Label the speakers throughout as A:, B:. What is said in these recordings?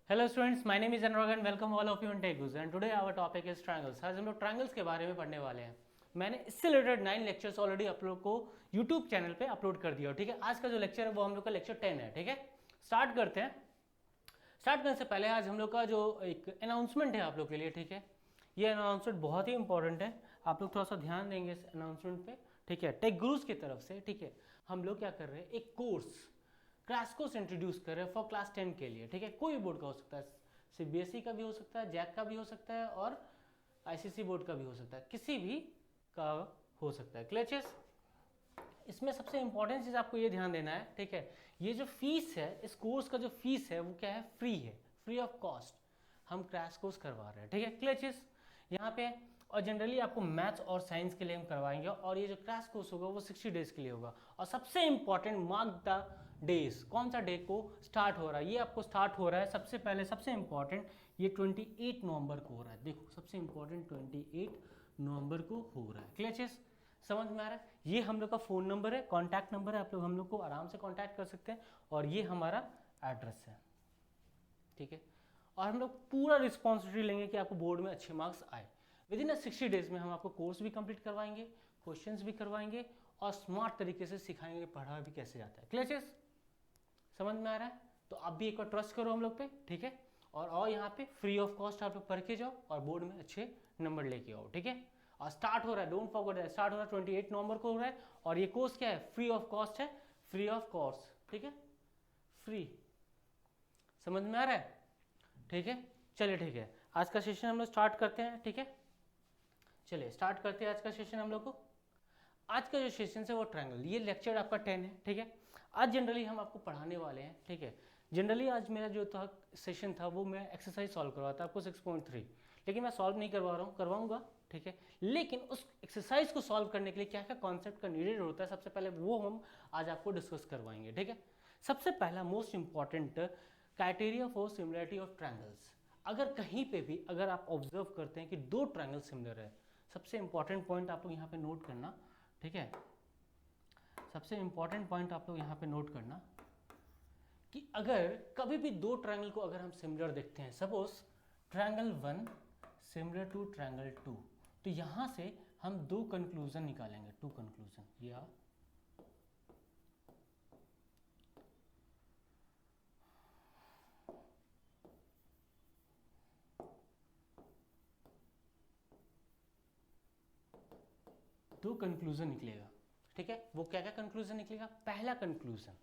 A: Hello students, my name is Anurag and welcome all of you in tech गुज and today our topic is triangles. आज हम लोग triangles के बारे में पढ़ने वाले हैं। मैंने इससे रिलेटेड 9 लेक्चर्स ऑलरेडी आप लोग को यूट्यूब चैनल पे अपलोड कर दिया, ठीक है। आज का जो लेक्चर है वो हम लोग का लेक्चर 10 है, ठीक है। स्टार्ट करते हैं। स्टार्ट करने से पहले आज हम लोग का जो एक अनाउंसमेंट है आप लोग के लिए, ठीक है। ये अनाउंसमेंट बहुत ही इंपॉर्टेंट है, आप लोग थोड़ा सा ध्यान देंगे इस अनाउंसमेंट पे, ठीक है। टेक गुरुज की तरफ से, ठीक है, हम लोग क्या कर रहे हैं, एक कोर्स क्रैश कोर्स इंट्रोड्यूस कर रहे हैं फॉर क्लास 10 के लिए, ठीक है। कोई बोर्ड का हो सकता है, सीबीएसई का भी हो सकता है, जैक का भी हो सकता है और आईसीएसई बोर्ड का भी हो सकता है, किसी भी का हो सकता है। क्लचेस, इसमें सबसे इंपॉर्टेंट चीज़ आपको ये ध्यान देना है, ठीक है। ये जो फीस है, इस कोर्स का जो फीस है वो क्या है, फ्री है, फ्री ऑफ कॉस्ट हम क्रैश कोर्स करवा रहे हैं, ठीक है। क्लचेस यहाँ पे, और जनरली आपको मैथ्स और साइंस के लिए हम करवाएंगे, और ये जो क्रैश कोर्स होगा वो 60 डेज के लिए होगा। और सबसे इंपॉर्टेंट, मार्क द डेज, कौन सा डे को स्टार्ट हो रहा है, ये आपको स्टार्ट हो रहा है सबसे पहले, सबसे इंपॉर्टेंट ये 28 नवंबर को हो रहा है। देखो सबसे इंपॉर्टेंट 28 नवंबर को हो रहा है। क्लियर, समझ में आ रहा है। ये हम लोग का फ़ोन नंबर है, कॉन्टैक्ट नंबर है, आप लोग हम लोग को आराम से कॉन्टैक्ट कर सकते हैं, और ये हमारा एड्रेस है, ठीक है। और हम लोग पूरा रिस्पॉन्सिबिलिटी लेंगे कि आपको बोर्ड में अच्छे मार्क्स आए। विद इन 60 डेज में हम आपको कोर्स भी कंप्लीट करवाएंगे, क्वेश्चंस भी करवाएंगे, और स्मार्ट तरीके से सिखाएंगे पढ़ा भी कैसे जाता है। क्लियर, समझ में आ रहा है। तो आप भी एक बार ट्रस्ट करो हम लोग पे, ठीक है। और यहाँ पे फ्री ऑफ कॉस्ट आप लोग पढ़ के जाओ और बोर्ड में अच्छे नंबर लेके आओ, ठीक है। और स्टार्ट हो रहा है, डोंट फॉरगेट, स्टार्ट हो रहा है 28 नवंबर को हो रहा है, और ये कोर्स क्या है, फ्री ऑफ कॉस्ट है, फ्री ऑफ कॉस्ट, ठीक है, फ्री। समझ में आ रहा है, ठीक है। चलिए ठीक है, आज का सेशन हम लोग स्टार्ट करते हैं, ठीक है। चलिए स्टार्ट करते हैं आज का सेशन हम लोग को। आज का जो सेशन है वो ट्रायंगल, ये लेक्चर आपका 10 है, ठीक है। आज जनरली हम आपको पढ़ाने वाले हैं, ठीक है। जनरली आज मेरा जो था सेशन था वो मैं एक्सरसाइज सॉल्व करवाता आपको 6.3, लेकिन मैं सॉल्व नहीं करवा रहा हूँ, करवाऊंगा, ठीक है। लेकिन उस एक्सरसाइज को सॉल्व करने के लिए क्या क्या कॉन्सेप्ट का नीडेड होता है, सबसे पहले वो हम आज आपको डिस्कस करवाएंगे, ठीक है। सबसे पहला most important, criteria for similarity of triangles. अगर कहीं पे भी अगर आप ऑब्जर्व करते हैं कि दो ट्रायंगल सिमिलर है, सबसे इंपॉर्टेंट पॉइंट आप लोग यहाँ पे नोट करना, ठीक है। सबसे इंपॉर्टेंट पॉइंट आप लोग यहाँ पे नोट करना कि अगर कभी भी दो ट्रायंगल को अगर हम सिमिलर देखते हैं, suppose triangle 1 similar to triangle 2, तो यहाँ से हम दो कंक्लूजन निकालेंगे, टू कंक्लूजन, या दो कंक्लूजन निकलेगा, ठीक है। वो क्या क्या कंक्लूजन निकलेगा, पहला कंक्लूजन,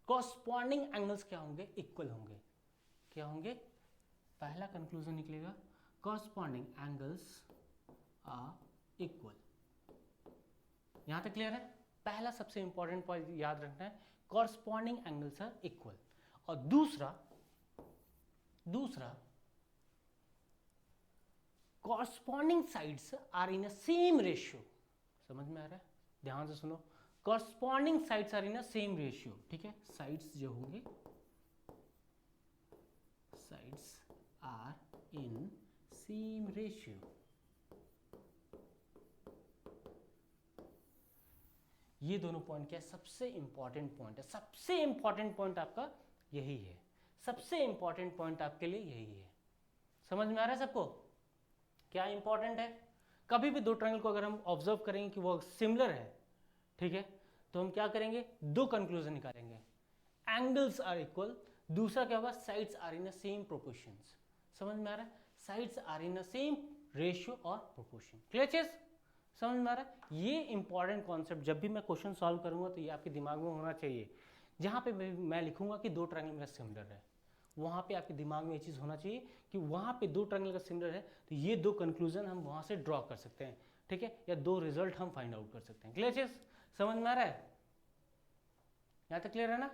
A: कॉरस्पॉन्डिंग एंगल्स क्या होंगे, इक्वल होंगे, क्या होंगे, पहला कंक्लूजन निकलेगा, कॉरस्पॉन्डिंग एंगल्स आर इक्वल। यहां तक क्लियर है। पहला सबसे इंपॉर्टेंट पॉइंट याद रखना है, कॉरस्पॉन्डिंग एंगल्स आर इक्वल। और दूसरा corresponding sides are in a same ratio. समझ में आ रहा है, ध्यान से सुनो, corresponding sides are in a same ratio, ठीक है। साइड्स जो होंगे, sides are in same ratio, ये दोनों पॉइंट क्या है, सबसे इंपॉर्टेंट पॉइंट है। सबसे इंपॉर्टेंट पॉइंट आपका यही है, सबसे इंपॉर्टेंट पॉइंट आपके लिए यही है। समझ में आ रहा है सबको, क्या इंपॉर्टेंट है। कभी भी दो ट्रायंगल को अगर हम ऑब्जर्व करेंगे कि वो सिमिलर है, ठीक है, तो हम क्या करेंगे, दो कंक्लूजन निकालेंगे, एंगल्स आर इक्वल, दूसरा क्या होगा, sides are in the same proportions. समझ में आ रहा है, sides are in the same ratio और प्रोपोर्शन। क्लियर चीज, समझ में आ रहा है। ये इंपॉर्टेंट कॉन्सेप्ट जब भी मैं क्वेश्चन सॉल्व करूंगा तो ये आपके दिमाग में होना चाहिए। जहां पे मैं लिखूंगा कि दो ट्रायंगल मेरा सिमिलर है, वहां पे आपके दिमाग में ये चीज़ होना चाहिए कि वहां पे दो ट्रायंगल का सिमिलर है, तो ये दो कंक्लूजन हम वहां से ड्रॉ कर सकते हैं, ठीक है, या दो रिजल्ट हम फाइंड आउट कर सकते हैं। क्लियर चीज, समझ में आ रहा है, यहां तक क्लियर है ना।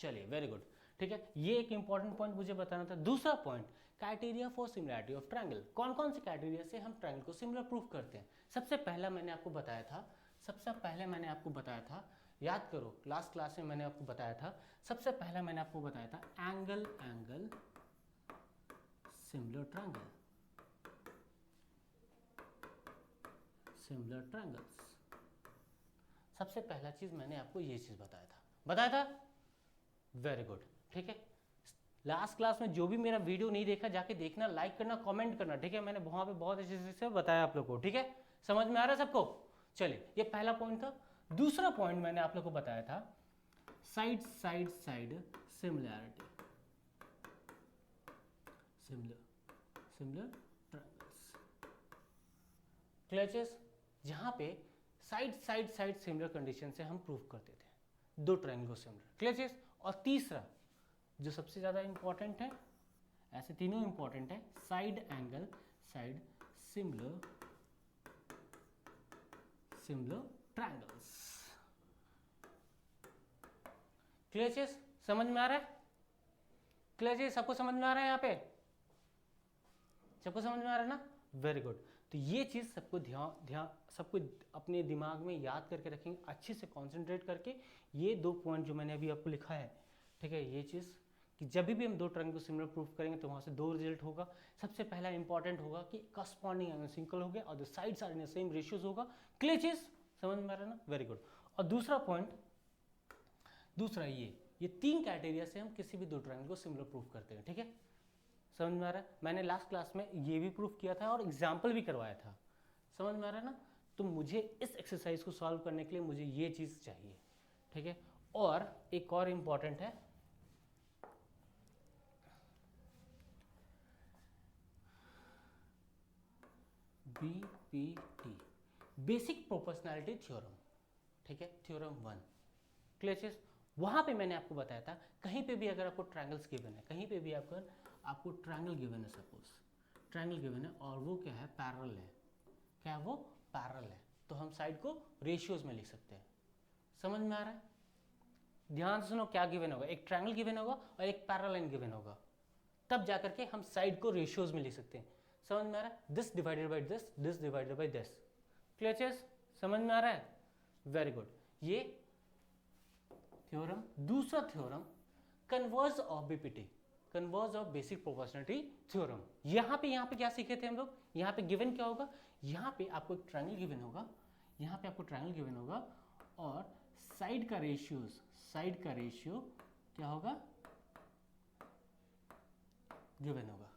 A: चलिए वेरी गुड, ठीक है। ये एक इंपॉर्टेंट पॉइंट मुझे बताना था। दूसरा point, criteria for similarity of triangle. कौन कौन से क्राइटेरिया से हम ट्रायंगल को सिमिलर प्रूफ करते हैं। सबसे पहला मैंने आपको बताया था, याद करो लास्ट क्लास में मैंने आपको बताया था, सबसे पहला मैंने आपको बताया था एंगल सिमिलर ट्रायंगल्स। सबसे पहला चीज मैंने आपको ये चीज बताया था, वेरी गुड, ठीक है। लास्ट क्लास में जो भी मेरा वीडियो नहीं देखा जाके देखना, लाइक करना, कमेंट करना, ठीक है। मैंने वहाँ पे बहुत अच्छे से बताया आप लोग को, ठीक है। समझ में आ रहा है सबको? चलिए, ये पहला पॉइंट था। दूसरा पॉइंट मैंने आप लोग को बताया था side side side similarity, similar triangles, clutches, जहाँ पे side side side similar condition से हम प्रूव करते थे दो ट्रायंगल को सिमिलर, क्लचेस। और तीसरा जो सबसे ज़्यादा इंपॉर्टेंट है, ऐसे तीनों इंपॉर्टेंट है, side angle side similar triangles, clutches. समझ में आ रहा है? क्लचेस सबको समझ में आ रहा है? यहाँ पे सबको समझ में आ रहा है ना? Very good. तो ये चीज़ सबको ध्यान सबको अपने दिमाग में याद करके रखेंगे, अच्छे से कॉन्सेंट्रेट करके। ये दो पॉइंट जो मैंने अभी आपको लिखा है, ठीक है, ये चीज़ कि जब भी हम दो ट्रायंगल को सिमिलर प्रूफ करेंगे तो वहाँ से दो रिजल्ट होगा। सबसे पहला इंपॉर्टेंट होगा कि करस्पॉन्डिंग एंगल सिंगल हो गया और the sides are in the same ratios होगा, क्लचेस। समझ में आ रहा है ना? Very good. और दूसरा पॉइंट, दूसरा ये तीन क्राइटेरिया से हम किसी भी दो ट्रायंगल को सिमिलर प्रूफ करते हैं, ठीक है। समझ में आ रहा है? मैंने लास्ट क्लास में ये भी प्रूफ किया था और एग्जाम्पल भी करवाया था। समझ में आ रहा है ना? तो मुझे इस एक्सरसाइज को सॉल्व करने के लिए मुझे ये चीज़ चाहिए, ठीक है। और एक और इम्पॉर्टेंट है, BPT, बेसिक प्रोपोर्शनैलिटी थ्योरम, ठीक है, थ्योरम 1, क्लचेस। वहाँ पे मैंने आपको बताया था कहीं पे भी अगर आपको ट्रायंगल्स गिवन है, कहीं पे भी आपको ट्रायंगल गिवन है, सपोज ट्रायंगल गिवन है और वो क्या है, पैरेलल है। क्या है वो? पैरेलल है। तो हम साइड को रेशियोज में लिख सकते हैं। समझ में आ रहा है? ध्यान से सुनो, क्या गिवन होगा, एक ट्रायंगल गिवन होगा और एक पैरेलल लाइन गिवन होगा, तब जाकर के हम साइड को रेशियोज में लिख सकते हैं। समझ में आ रहा है? This divided by this, this divided by this, clutches. समझ में आ रहा है? Very good. ये थ्योरम। दूसरा theorem, converse of BPT, converse of basic proportionality theorem. यहाँ पे क्या सीखे थे हम लोग? यहाँ पे गिवन क्या होगा, यहाँ पे आपको एक ट्रायंगल गिवन होगा, यहाँ पे आपको ट्रायंगल गिवन होगा और साइड का रेशियो क्या होगा, गिवन होगा।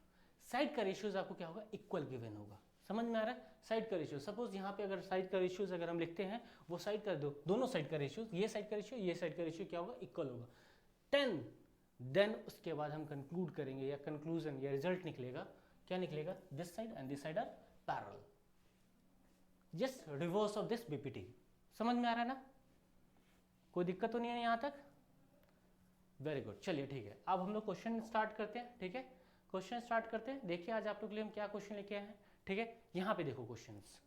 A: साइड का रेशियोज आपको क्या होगा, इक्वल गिवन होगा। समझ में आ रहा है? साइड का रेशियो, सपोज यहाँ पे अगर साइड का रेशियोज अगर हम लिखते हैं, वो साइड का दोनों साइड का रेशियोज, ये साइड का रेशियो, ये साइड का रेशियो क्या होगा, इक्वल होगा 10। देन उसके बाद हम कंक्लूड करेंगे या कंक्लूजन या रिजल्ट निकलेगा, क्या निकलेगा, this side and this side are parallel, just reverse of this BPT. समझ में आ रहा है ना? कोई दिक्कत तो नहीं है यहाँ तक? Very good. चलिए ठीक है, अब हम लोग क्वेश्चन स्टार्ट करते हैं, ठीक है। क्वेश्चन स्टार्ट करते हैं। देखिए आज आप लोग के लिए हम क्या क्वेश्चन लेके आए हैं, ठीक है। यहाँ पे देखो क्वेश्चंस,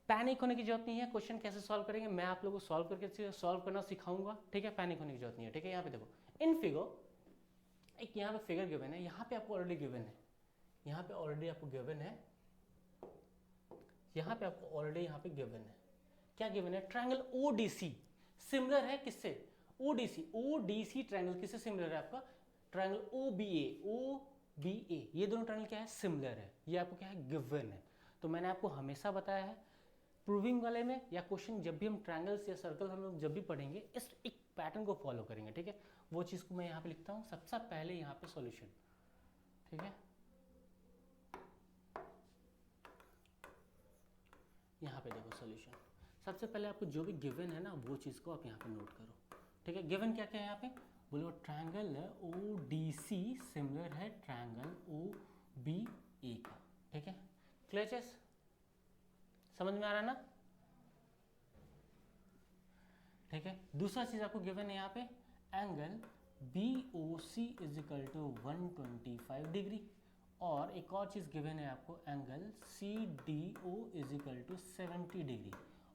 A: पैनिक होने की जरूरत नहीं है। क्वेश्चन कैसे सॉल्व करेंगे मैं आप लोगों को सॉल्व करना सिखाऊंगा, ठीक है। पैनिक होने की जरूरत नहीं है, ठीक है। यहाँ पे देखो, इन फिगर, एक यहाँ पे फिगर गिवन है, यहाँ पे आपको ऑलरेडी गिवन है, यहाँ पे ऑलरेडी आपको गिवन है, यहाँ पे आपको ऑलरेडी यहाँ पे गिवन है, क्या गिवन है, ट्रायंगल ओडीसी सिमिलर है किससे, ओडीसी ट्रायंगल किससे सिमिलर है आपका, ट्रायंगल ओबीए, ये दोनों ट्रायंगल क्या है, सिमिलर है। ये आपको क्या है, गिवन है। तो मैंने आपको हमेशा बताया है प्रूविंग वाले में या क्वेश्चन जब भी हम ट्रायंगल्स या सर्कल हम लोग जब भी पढ़ेंगे, इस एक पैटर्न को फॉलो करेंगे, ठीक है। वो चीज़ को मैं यहाँ पे लिखता हूँ, सबसे पहले यहाँ पे सॉल्यूशन, ठीक है। यहाँ पे देखो सॉल्यूशन, सबसे पहले आपको जो भी गिवन है ना वो चीज़ को आप यहाँ पे नोट करो, ठीक है। गिवन क्या क्या है यहाँ पे, बोलो ट्रायंगल ओडीसी सिमिलर है ट्रायंगल ओबीए का, ठीक है। क्लचेस समझ में आ रहा है ना, ठीक है। दूसरा चीज आपको गिवन है यहाँ पे, angle BOC is equal to 125 degree, और एक और चीज गिवन है आपको, angle CDO is equal to 70 degree.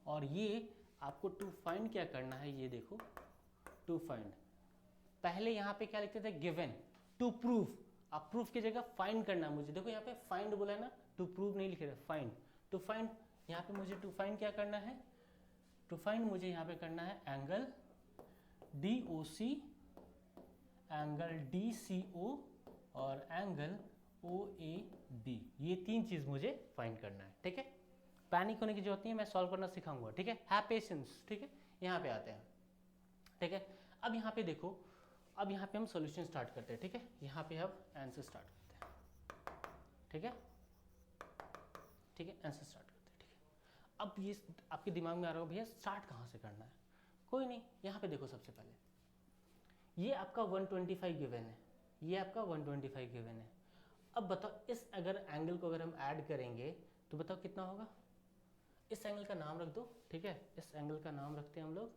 A: और ये आपको टू फाइंड क्या करना है, ये देखो टू फाइंड, पहले यहाँ पे क्या लिखते थे, गिवन, टू प्रूव, आप प्रूफ की जगह फाइंड करना मुझे, देखो यहाँ पे फाइंड बोला है ना, टू प्रूव नहीं लिखे थे, फाइंड, टू फाइंड। यहाँ पे मुझे टू फाइंड क्या करना है, टू फाइंड मुझे यहाँ पे करना है एंगल DOC, एंगल DCO और एंगल OAB, ये तीन चीज मुझे फाइंड करना है, ठीक है। पैनिक होने की जरूरत नहीं है, मैं सॉल्व करना सिखाऊंगा, ठीक है। हैव पेशेंस, ठीक है। यहाँ पे आते हैं, ठीक है। अब यहाँ पे देखो अब यहाँ पे हम सॉल्यूशन स्टार्ट करते हैं, ठीक है। यहाँ पे अब एन से स्टार्ट करते हैं, ठीक है, ठीक है, एन से स्टार्ट करते हैं, ठीक है। अब ये आपके दिमाग में आ रहा होगा भैया स्टार्ट कहाँ से करना है। कोई नहीं, यहाँ पे देखो सबसे पहले ये आपका 125 गिवन है, ये आपका 125 गिवन है। अब बताओ इस अगर एंगल को अगर हम ऐड करेंगे तो बताओ कितना होगा। इस एंगल का नाम रख दो, ठीक है, इस एंगल का नाम रखते हैं हम लोग,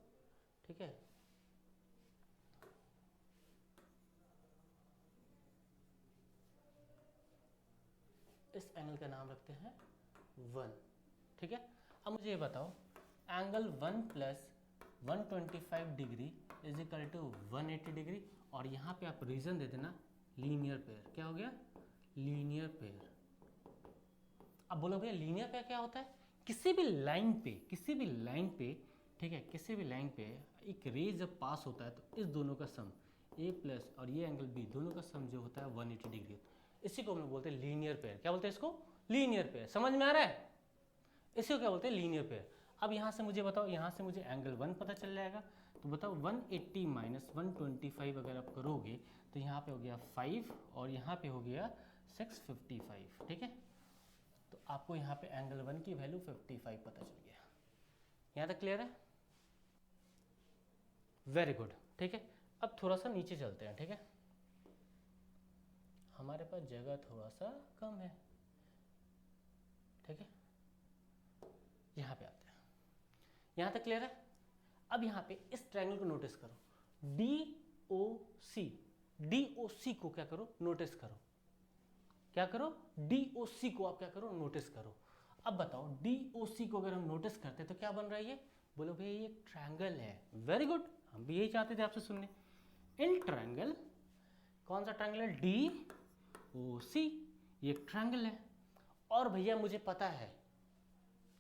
A: ठीक है। इस एंगल का नाम रखते हैं 1, ठीक है। अब मुझे ये बताओ angle 1 plus 125 degree is equal to 180 degree, और यहाँ पे आप रीजन दे देना लीनियर पेयर। क्या हो गया? Linear pair. अब बोलो भैया लीनियर पेयर क्या होता है? किसी भी लाइन पे, किसी भी लाइन पे, ठीक है, किसी भी लाइन पे एक रे जब पास होता है तो इस दोनों का सम ए प्लस और ये एंगल बी दोनों का सम जो होता है 180 डिग्री होता है। इसी को हम लोग बोलते हैं लीनियर पेयर। क्या बोलते हैं इसको? Linear pair. समझ में आ रहा है? इसी को क्या बोलते हैं? Linear pair. अब यहाँ से मुझे बताओ, यहाँ से मुझे एंगल 1 पता चल जाएगा, तो बताओ 180 माइनस 125 अगर आप करोगे तो यहाँ पे हो गया 5 और यहाँ पे हो गया 655, ठीक है। तो आपको यहाँ पे एंगल 1 की वैल्यू 55 पता चल गया। यहाँ तक क्लियर है? वेरी गुड, ठीक है। अब थोड़ा सा नीचे चलते हैं, ठीक है, हमारे पास जगह थोड़ा सा कम है, ठीक है। यहाँ पे आते हैं, यहाँ तक क्लियर है? अब यहाँ पे इस ट्रायंगल को नोटिस करो, DOC, DOC को क्या करो? नोटिस करो। क्या करो? DOC को आप क्या करो? नोटिस करो। अब बताओ DOC को अगर हम नोटिस करते हैं तो क्या बन रहा है ये? बोलो भैया ये एक ट्रायंगल है। वेरी गुड, हम भी यही चाहते थे आपसे सुनने। इन ट्रायंगल, कौन सा ट्रायंगल है? DOC, ये एक ट्रायंगल है। और भैया मुझे पता है,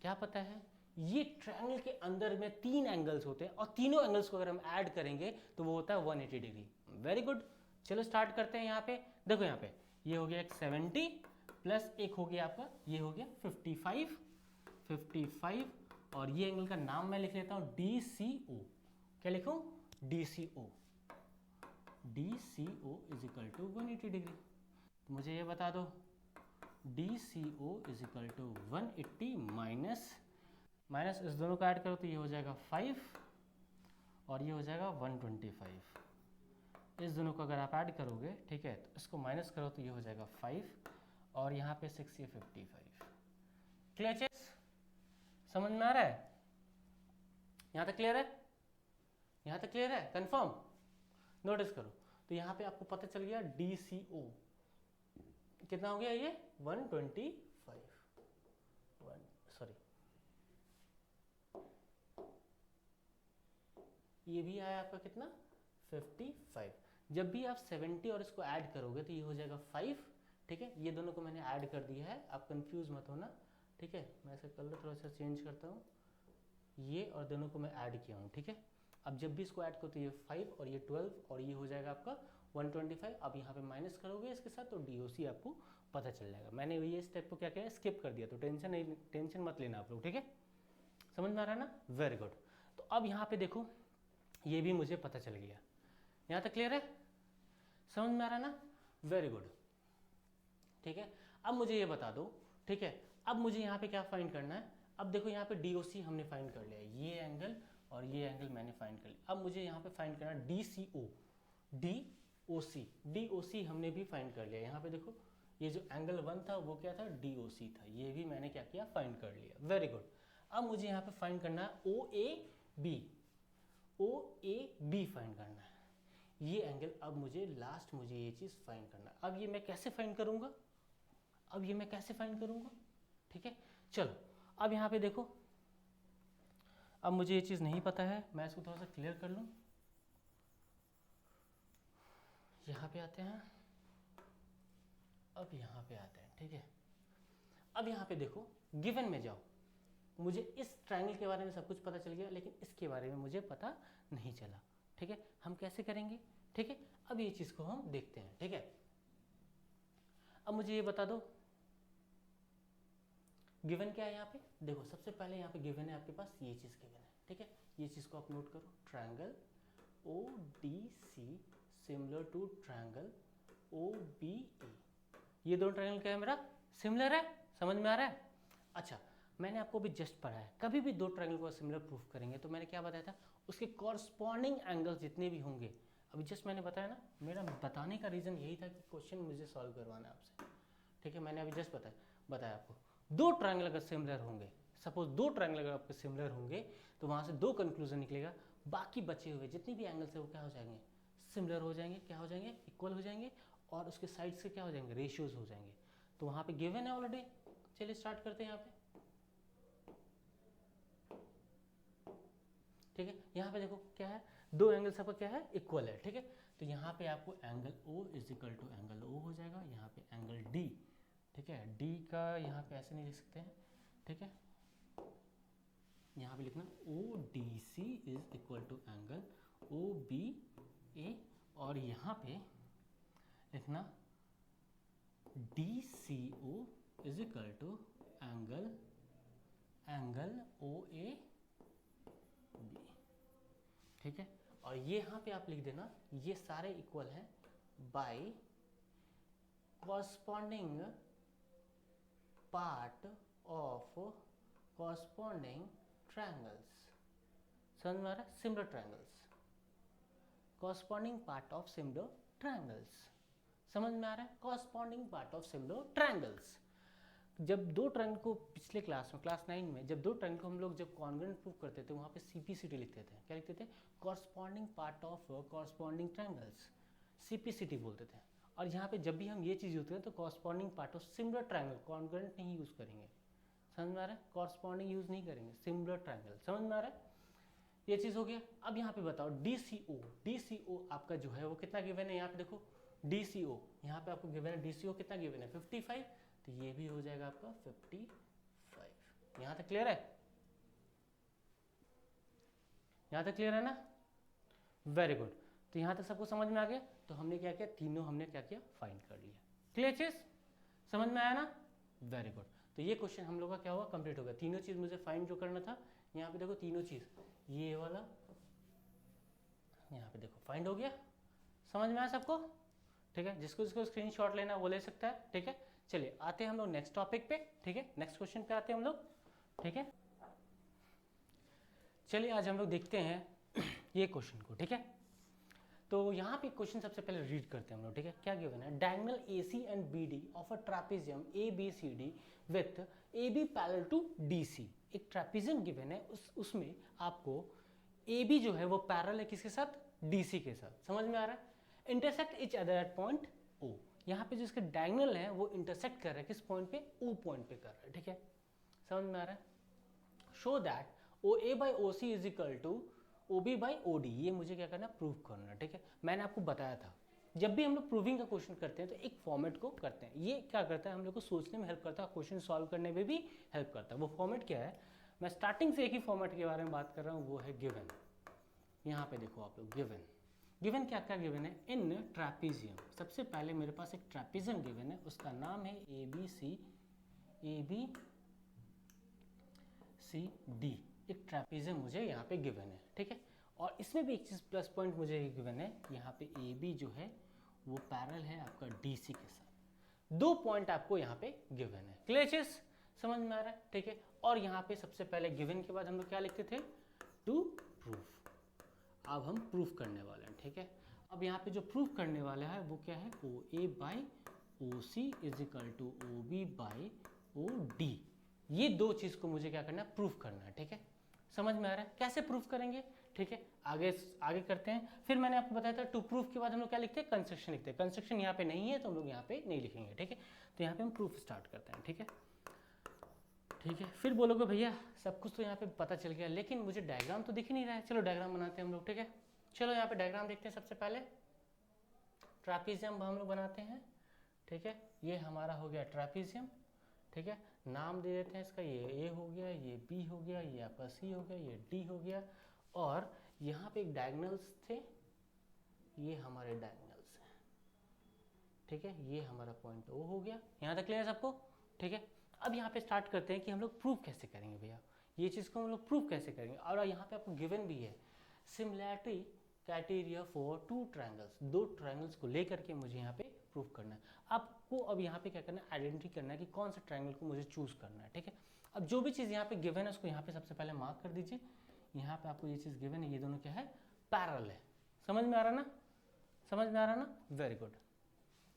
A: क्या पता है? ये ट्रायंगल के अंदर में 3 एंगल्स होते हैं और तीनों एंगल्स को अगर हम ऐड करेंगे तो वो होता है 180 डिग्री। वेरी गुड, चलो स्टार्ट करते हैं। यहाँ पे देखो, यहाँ पे ये हो गया एक 70 प्लस एक हो गया आपका, ये हो गया 55 और ये एंगल का नाम मैं लिख लेता हूँ DCO। क्या लिखूँ? DCO। DCO is equal to 180 degree. तो मुझे ये बता दो DCO is equal to 180 minus इस दोनों को ऐड करो तो ये हो जाएगा 5 और ये हो जाएगा 125। इस दोनों को अगर आप ऐड करोगे, ठीक है, तो इसको माइनस करो तो ये हो जाएगा 5 और यहाँ पे 6 ये 55। क्लियर चीज? समझ में आ रहा है? यहाँ तक क्लियर है? यहाँ तक क्लियर है? कंफर्म? नोटिस करो तो यहाँ पे आपको पता चल गया DCO कितना हो गया? ये 125, सॉरी ये भी आया आपका कितना? 55। जब भी आप 70 और इसको ऐड करोगे तो ये हो जाएगा 5, ठीक है। ये दोनों को मैंने ऐड कर दिया है, आप कंफ्यूज मत होना, ठीक है। मैं ऐसे कलर थोड़ा सा चेंज करता हूँ, ये और दोनों को मैं ऐड किया हूँ, ठीक है। अब जब भी इसको ऐड करो तो ये 5 और ये 12 और ये हो जाएगा आपका 125। अब यहाँ पे माइनस करोगे इसके साथ तो DOC आपको पता चल जाएगा। मैंने ये स्टेप को क्या किया? स्किप कर दिया, तो टेंशन मत लेना आप लोग, ठीक है। समझ में आ रहा है ना? Very good. तो अब यहाँ पे देखो, ये भी मुझे पता चल गया। यहाँ तक क्लियर है? समझ में आ रहा है ना? वेरी गुड, ठीक है। अब मुझे ये बता दो, ठीक है, अब मुझे यहाँ पे क्या फाइंड करना है? अब देखो यहाँ पे DOC हमने फाइंड कर लिया, ये एंगल और ये एंगल मैंने फाइंड कर लिया। अब मुझे यहाँ पे फाइंड करना DCO, DOC हमने भी फाइंड कर लिया। यहाँ पे देखो ये जो एंगल 1 था वो क्या था? DOC था। ये भी मैंने क्या किया? फाइंड कर लिया। Very good. अब मुझे यहाँ पे फाइंड करना है OAB फाइंड करना है, ये एंगल। अब मुझे लास्ट मुझे ये चीज़ फाइंड करना है। अब ये मैं कैसे फाइंड करूँगा? ठीक है, चलो अब यहाँ पे देखो, अब मुझे ये चीज़ नहीं पता है, मैं इसको थोड़ा सा क्लियर कर लूँ। यहाँ पे आते हैं, अब यहाँ पे आते हैं, ठीक है। अब यहाँ पे देखो, गिवन में जाओ, मुझे इस ट्रायंगल के बारे में सब कुछ पता चल गया लेकिन इसके बारे में मुझे पता नहीं चला, ठीक है। हम कैसे करेंगे? ठीक है, अब ये चीज़ को हम देखते हैं, ठीक है। अब मुझे ये बता दो गिवन क्या है यहाँ पे? देखो सबसे पहले यहाँ पे गिवन है आपके पास, ये चीज़ गिवन है, ठीक है। ये चीज़ को आप नोट करो, triangle ODC similar to triangle OBE। ये दोनों ट्रायंगल क्या है मेरा, सिमिलर है, समझ में आ रहा है। अच्छा, मैंने आपको भी जस्ट पढ़ा है, कभी भी दो ट्रायंगल को सिमिलर प्रूफ करेंगे तो मैंने क्या बताया था, उसके कॉरस्पॉन्डिंग एंगल्स जितने भी होंगे, अभी जस्ट मैंने बताया ना, मेरा बताने का रीज़न यही था कि क्वेश्चन मुझे सॉल्व करवाना है आपसे, ठीक है। मैंने अभी जस्ट बताया आपको, दो ट्रायंगल अगर सिमिलर होंगे, सपोज दो ट्रायंगल अगर आपके सिमिलर होंगे तो वहाँ से दो कंक्लूजन निकलेगा, बाकी बचे हुए जितने भी एंगल्स है वो क्या हो जाएंगे, सिमिलर हो जाएंगे, क्या हो जाएंगे, इक्वल हो जाएंगे, और उसके साइड से क्या हो जाएंगे, रेशियोज हो जाएंगे। तो वहाँ पे गिवन है ऑलरेडी। चलिए स्टार्ट करते हैं यहाँ पे, ठीक है। यहाँ पे देखो क्या है, दो एंगल सबका क्या है, इक्वल है, ठीक है। तो यहाँ पे आपको angle O is equal to angle O हो जाएगा, यहाँ पे एंगल D, ठीक है। D का यहाँ पे ऐसे नहीं लिख सकते हैं, ठीक है। यहाँ पे लिखना ODC is equal to angle OBA, और यहाँ पे लिखना DCO is equal to angle OAB, ठीक है। और ये यहाँ पे आप लिख देना, ये सारे इक्वल हैं by corresponding part of corresponding triangles. समझ में आ रहा है, similar triangles, corresponding part of similar triangles, समझ में आ रहा है, corresponding part of similar triangles. जब दो ट्रायंगल को पिछले क्लास में, क्लास 9 में, जब दो ट्रायंगल को हम लोग जब कॉन्ग्रुएंट प्रूव करते थे, वहाँ पे CPCT लिखते थे, क्या लिखते थे, corresponding part of corresponding triangles, CPCT बोलते थे। और यहाँ पे जब भी हम ये चीज़ यूज करें तो corresponding part of similar triangle, congruent नहीं यूज़ करेंगे, समझ में आ रहा है, कॉरस्पॉन्डिंग यूज़ नहीं करेंगे, सिमिलर ट्रायंगल, समझ में आ रहा है। ये चीज़ हो गया। अब यहाँ पे बताओ DCO आपका जो है वो कितना गिवन है, यहाँ पे देखो DCO, यहाँ पे आपको गिवन है DCO कितना गिवन है, 55, तो ये भी हो जाएगा आपका 55। यहाँ तक क्लियर है, यहाँ तक क्लियर है ना, वेरी गुड। तो यहाँ तक सबको समझ में आ गया। तो हमने क्या किया, तीनों हमने क्या किया, फाइंड कर लिया। क्लियर चीज, समझ में आया ना, वेरी गुड। तो ये क्वेश्चन हम लोग का क्या हुआ, कंप्लीट हो गया। तीनों चीज मुझे फाइंड जो करना था, यहाँ पे देखो तीनों चीज, ये वाला यहाँ पे देखो फाइंड हो गया, समझ में आया सबको, ठीक है। जिसको जिसको स्क्रीनशॉट लेना वो ले सकता है, ठीक है। चलिए आते हैं हम लोग नेक्स्ट टॉपिक पे, ठीक है, नेक्स्ट क्वेश्चन पे आते हैं हम लोग, ठीक है। चलिए आज हम लोग देखते हैं ये क्वेश्चन को, ठीक है। तो यहाँ पे क्वेश्चन सबसे पहले रीड करते हैं हम लोग, ठीक है। क्या गिवन है, diagonal AC and BD of a trapezium ABCD with AB parallel to DC। एक ट्रापेजियम गिवन है, उसमें आपको AB जो है वो पैरेलल है किसके साथ, DC के साथ, समझ में आ रहा है। Intersect each other at point O, यहाँ पे जो इसके डायगोनल है वो इंटरसेक्ट कर रहा है किस पॉइंट पे, O पॉइंट पे कर रहा है, ठीक है, समझ में आ रहा है। Show that OA by OC is equal to OB by OD, ये मुझे क्या करना, प्रूव करना, ठीक है। मैंने आपको बताया था जब भी हम लोग प्रूविंग का क्वेश्चन करते हैं तो एक फॉर्मेट को करते हैं, ये क्या करता है, हम लोग को सोचने में हेल्प करता है, क्वेश्चन सॉल्व करने में भी हेल्प करता है। वो फॉर्मेट क्या है, मैं स्टार्टिंग से एक ही फॉर्मेट के बारे में बात कर रहा हूँ, वो है गिवन। यहाँ पे देखो आप लोग, गिवन क्या क्या गिवन है, इन ट्रैपेजियम, सबसे पहले मेरे पास एक ट्रैपेजियम गिवन है, उसका नाम है ABCD, एक ट्रैपेजियम मुझे यहाँ पे गिवन है, ठीक है। और इसमें भी एक चीज़ प्लस पॉइंट मुझे गिवन है, यहाँ पे AB जो है वो पैरेलल है आपका DC के साथ, 2 पॉइंट आपको यहाँ पे गिवन है। क्लियर चीज, समझ में आ रहा है, ठीक है। और यहाँ पे सबसे पहले गिवन के बाद हम लोग क्या लिखते थे, टू प्रूफ। अब हम प्रूफ करने वाले हैं, ठीक है। अब यहाँ पे जो प्रूफ करने वाला है वो क्या है, OA by OC is equal to OB by OD, ये दो चीज़ को मुझे क्या करना है, प्रूफ करना है, ठीक है। समझ में आ रहा है, कैसे प्रूफ करेंगे, ठीक है। आगे करते हैं। फिर मैंने आपको बताया था टू प्रूफ के बाद हम लोग क्या लिखते हैं, कंस्ट्रक्शन लिखते हैं। कंस्ट्रक्शन यहाँ पे नहीं है तो हम लोग यहाँ पे नहीं लिखेंगे, ठीक है। तो यहाँ पे हम प्रूफ स्टार्ट करते हैं, ठीक है, ठीक है। फिर बोलोगे भैया सब कुछ तो यहाँ पे पता चल गया, लेकिन मुझे डायग्राम तो दिख ही नहीं रहा है। चलो डायग्राम बनाते हैं हम लोग, ठीक है। चलो यहाँ पे डायग्राम देखते हैं। सबसे पहले ट्रैपेजियम हम लोग बनाते हैं, ठीक है। ये हमारा हो गया ट्रैपेजियम, ठीक है। नाम दे देते हैं इसका, ये A हो गया, ये B हो गया, ये आपका C हो गया, ये D हो गया। और यहाँ पे एक डायगोनल्स थे, ये हमारे डायगोनल्स हैं, ठीक है। ये हमारा पॉइंट O हो गया। यहाँ तक क्लियर है सबको, ठीक है। अब यहाँ पे स्टार्ट करते हैं कि हम लोग प्रूफ कैसे करेंगे भैया, ये चीज़ को हम लोग प्रूफ कैसे करेंगे। और यहाँ पे आपको गिवन भी है similarity criteria for two triangles, दो ट्रायंगल्स को लेकर के मुझे यहाँ पे प्रूफ करना है। आपको अब यहाँ पे क्या करना है, आइडेंटिटी करना है कि कौन सा ट्रायंगल को मुझे चूज करना है, ठीक है। अब जो भी चीज़ यहाँ पे गिवन है उसको यहाँ पे सबसे पहले मार्क कर दीजिए। यहाँ पे आपको ये चीज़ गिवन है, ये दोनों क्या है, पैरेलल है। समझ में आ रहा ना, समझ में आ रहा ना, वेरी गुड,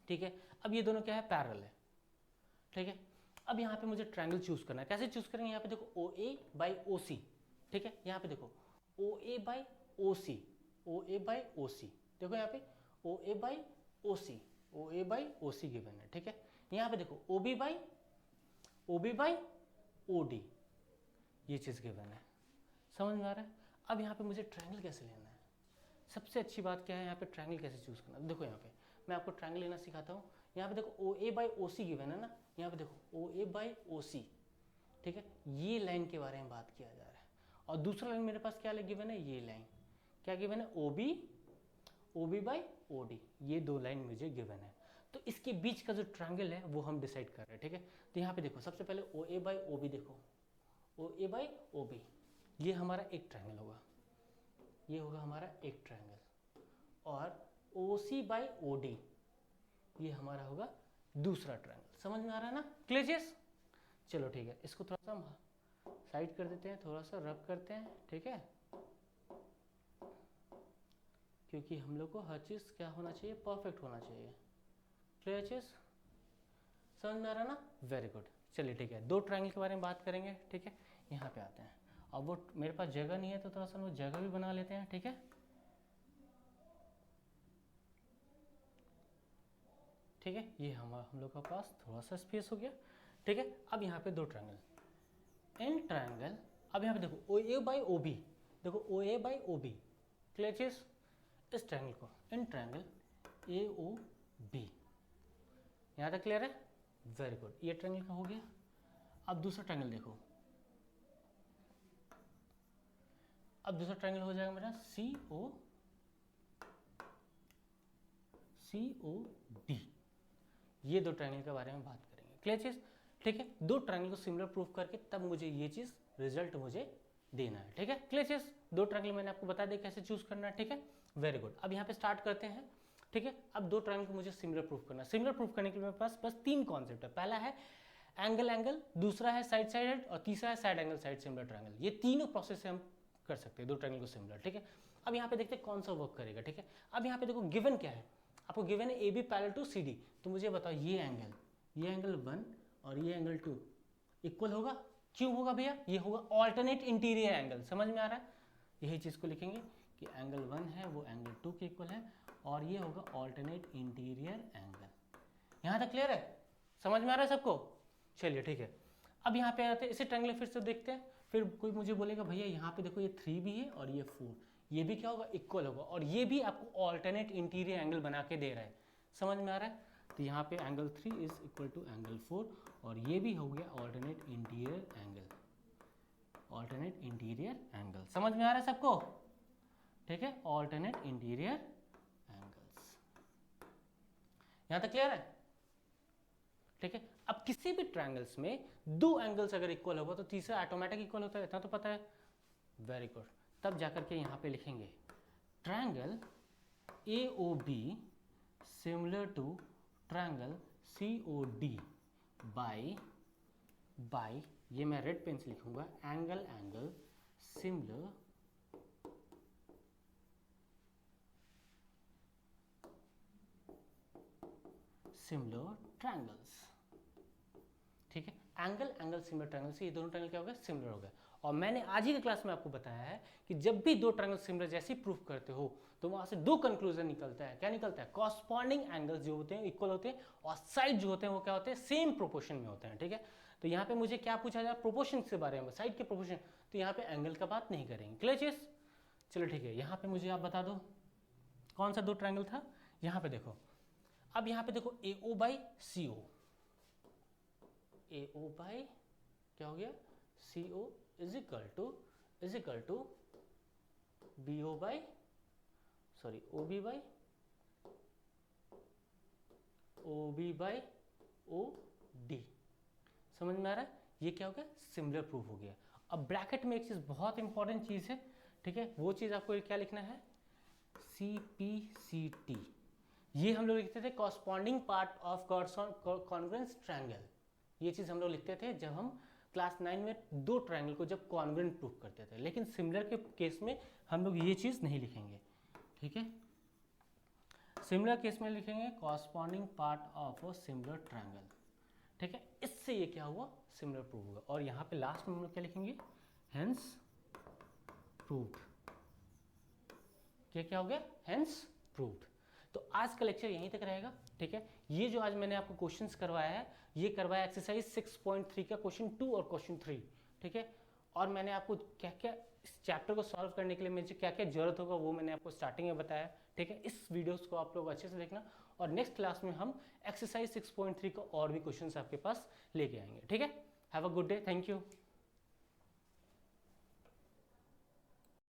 A: ठीक है। अब ये दोनों क्या है, पैरेलल है, ठीक है। अब यहाँ पे मुझे ट्रायंगल चूज करना है, कैसे चूज करेंगे, यहाँ पे देखो ओ ए बाई ओ सी, ठीक है। यहाँ पे देखो ओ A by O C, O A by O सी, देखो यहाँ पे O A by O C, O A by O C given है, ठीक है। यहाँ पे देखो O B by O D, ये चीज़ गिवन है। समझ में आ रहा है। अब यहाँ पे मुझे ट्रायंगल कैसे लेना है, सबसे अच्छी बात क्या है, यहाँ पे ट्रायंगल कैसे चूज करना है। देखो यहाँ पे मैं आपको ट्रायंगल लेना सिखाता हूँ। यहाँ पे देखो ओ A by O C given है ना, यहाँ पे देखो ओ ए बाई ओ सी, ठीक है। ये लाइन के बारे में बात किया जा रहा है। और दूसरा लाइन मेरे पास क्या गिवन है, ये लाइन क्या गिवन है, O B by O D, ये दो लाइन मुझे गिवन है। तो इसके बीच का जो ट्रायंगल है वो हम डिसाइड कर रहे हैं, ठीक है। तो यहाँ पे देखो सबसे पहले ओ ए बाई ओ बी, देखो ओ ए बाई ओ बी, ये हमारा एक ट्रायंगल होगा, ये होगा हमारा एक ट्रायंगल। और ओ सी बाई ओ डी, ये हमारा होगा दूसरा ट्रायंगल। समझ में आ रहा है ना, क्लियर। चलो ठीक है, इसको थोड़ा सा हम साइड कर देते हैं, थोड़ा सा रब करते हैं, ठीक है, क्योंकि हम लोग को हर चीज़ क्या होना चाहिए, परफेक्ट होना चाहिए। क्लियर चीज़, समझ में आ रहा है ना, वेरी गुड। चलिए ठीक है, दो ट्रायंगल के बारे में बात करेंगे, ठीक है। यहाँ पे आते हैं, अब वो मेरे पास जगह नहीं है तो थोड़ा सा वो जगह भी बना लेते हैं, ठीक है। ठीक है, ये हम लोग के पास थोड़ा सा स्पेस हो गया, ठीक है। अब यहाँ पे दो ट्रायंगल, इन ट्रायंगल, अब यहाँ पे देखो ओ ए बाई ओ बी, देखो ओ A by O B, clear चीज। इस ट्रायंगल को in triangle A O B, यहाँ तक क्लियर है, वेरी गुड। ये ट्रायंगल का हो गया। अब दूसरा ट्रायंगल देखो, अब दूसरा ट्रायंगल हो जाएगा मेरा सी ओ डी, ये दो ट्रायंगल के बारे में बात करेंगे, क्लियर चीज, ठीक है। दो ट्रायंगल को सिमिलर प्रूफ करके तब मुझे ये चीज रिजल्ट मुझे देना है, ठीक है, क्लियर चीज। दो ट्रायंगल मैंने आपको बता दिया कैसे चूज करना है, ठीक है, वेरी गुड। अब यहाँ पे स्टार्ट करते हैं, ठीक है। अब दो ट्रायंगल को मुझे सिमिलर प्रूफ करना है। सिमिलर प्रूफ करने के लिए मेरे पास बस तीन कॉन्सेप्ट है। पहला है एंगल एंगल, दूसरा है साइड साइड, और तीसरा है side angle side similar triangle. ये तीनों प्रोसेस से हम कर सकते हैं दो ट्रायंगल को सिमिलर, ठीक है। अब यहाँ पे देखते हैं कौन सा वर्क करेगा, ठीक है। अब यहाँ पे देखो गिवन क्या है, आपको गिवन है A B parallel to C D, तो मुझे बताओ ये एंगल 1 और ये एंगल 2 इक्वल होगा, क्यों होगा भैया, ये होगा ऑल्टरनेट इंटीरियर एंगल। समझ में आ रहा है, यही चीज़ को लिखेंगे कि एंगल 1 है वो एंगल 2 के इक्वल है, और ये होगा ऑल्टरनेट इंटीरियर एंगल। यहाँ तक क्लियर है, समझ में आ रहा है सबको, चलिए ठीक है। अब यहाँ पे आते हैं, इसे ट्रायंगल फिर से देखते हैं। फिर कोई मुझे बोलेगा भैया यहाँ पे देखो ये 3 भी है और ये 4, ये भी क्या होगा, इक्वल होगा, और ये भी आपको ऑल्टरनेट इंटीरियर एंगल बना के दे रहा है। समझ में आ रहा है, तो यहाँ पे angle 3 is equal to angle 4, और ये भी हो गया alternate interior angle, alternate interior angle. समझ में आ रहा है सबको, ठीक है, ऑल्टरनेट इंटीरियर एंगल्स। यहाँ तक क्लियर है, ठीक है। अब किसी भी ट्रायंगल्स में दो एंगल्स अगर इक्वल होगा तो तीसरा ऑटोमेटिक इक्वल होता है, इतना तो पता है, वेरी गुड। तब जाकर के यहाँ पे लिखेंगे triangle A O B similar to triangle C O D by, ये मैं रेड पेन से लिखूंगा, एंगल एंगल सिमिलर ट्रायंगल्स, ठीक है। एंगल एंगल सिमिलर ट्रायंगल से ये दोनों ट्रायंगल क्या हो गया, सिमिलर हो गया। और मैंने आज ही की क्लास में आपको बताया है कि जब भी दो ट्रायंगल सिमिलर जैसे प्रूफ करते हो तो वहां से दो कंक्लूजन निकलता है। क्या निकलता है, कॉरस्पॉन्डिंग एंगल्स जो होते हैं इक्वल होते हैं, और साइड जो होते हैं वो क्या होते हैं, सेम प्रोपोर्शन में होते हैं, ठीक है। तो यहाँ पे मुझे क्या पूछा जाए, प्रोपोर्शन के बारे में, साइड के प्रोपोर्शन, तो यहाँ पे एंगल का बात नहीं करेंगे, क्लियर चीज। चलो ठीक है, यहाँ पे मुझे आप बता दो कौन सा दो ट्रायंगल था। यहाँ पे देखो, अब यहाँ पे देखो ए O by C O, A O by क्या हो गया, C O is equal to B O by, sorry O B by O D. समझ में आ रहा है, ये क्या हो गया, सिमिलर प्रूफ हो गया। अब ब्रैकेट में एक चीज बहुत इंपॉर्टेंट चीज है, ठीक है, वो चीज आपको क्या लिखना है, CPCT, ये हम लोग लिखते थे corresponding part of congruence triangle. ये चीज़ हम लोग लिखते थे जब हम क्लास 9 में दो ट्रायंगल को जब कॉन्ग्रुएंट प्रूव करते थे, लेकिन सिमिलर के केस में हम लोग ये चीज़ नहीं लिखेंगे, ठीक है। सिमिलर केस में लिखेंगे corresponding part of a similar triangle, ठीक है। इससे ये क्या हुआ, सिमिलर प्रूव हुआ। और यहाँ पे लास्ट में हम लोग क्या लिखेंगे, हेंस प्रूव्ड। क्या हो गया, हेंस प्रूव्ड। तो आज का लेक्चर यहीं तक रहेगा, ठीक है। ये जो आज मैंने आपको क्वेश्चंस करवाया है, ये करवाया एक्सरसाइज 6.3 का क्वेश्चन 2 और क्वेश्चन 3, ठीक है। और मैंने आपको क्या क्या इस चैप्टर को सॉल्व करने के लिए मुझे क्या क्या जरूरत होगा वो मैंने आपको स्टार्टिंग में बताया, ठीक है। इस वीडियोस को आप लोग अच्छे से देखना, और नेक्स्ट क्लास में हम एक्सरसाइज 6.3 का और भी क्वेश्चंस आपके पास लेके आएंगे, ठीक है। Have a good day, thank you.